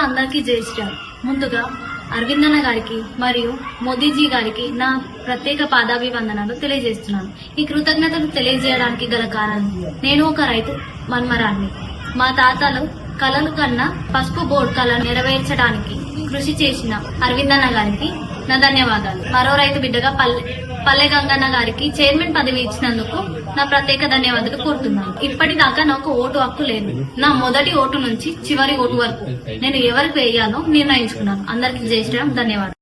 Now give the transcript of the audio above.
అందరికీ జై శ్రీరామ్. ముందుగా అరవిందన్న గారికి మరియు మోదీజీ గారికి నా ప్రత్యేక పాదాభివందనాలు తెలియజేస్తున్నాను. ఈ కృతజ్ఞతలు తెలియజేయడానికి గల కారణం, నేను ఒక రైతు మన్మరాన్ని. మా తాతలు కలలు కన్నా పసుపు బోర్డు కళను నెరవేర్చడానికి కృషి చేసిన అరవిందన్న గారికి నా ధన్యవాదాలు. మరో రైతు బిడ్డగా పల్లె గంగన్న గారికి చైర్మన్ పదవి ఇచ్చినందుకు నా ప్రత్యేక ధన్యవాదాలు కోరుతున్నాను. ఇప్పటిదాకా నాకు ఓటు హక్కు లేదు. నా మొదటి ఓటు నుంచి చివరి ఓటు వరకు నేను ఎవరికి వేయాలో నిర్ణయించుకున్నాను. అందరికీ జై శ్రీరామ్. ధన్యవాదాలు.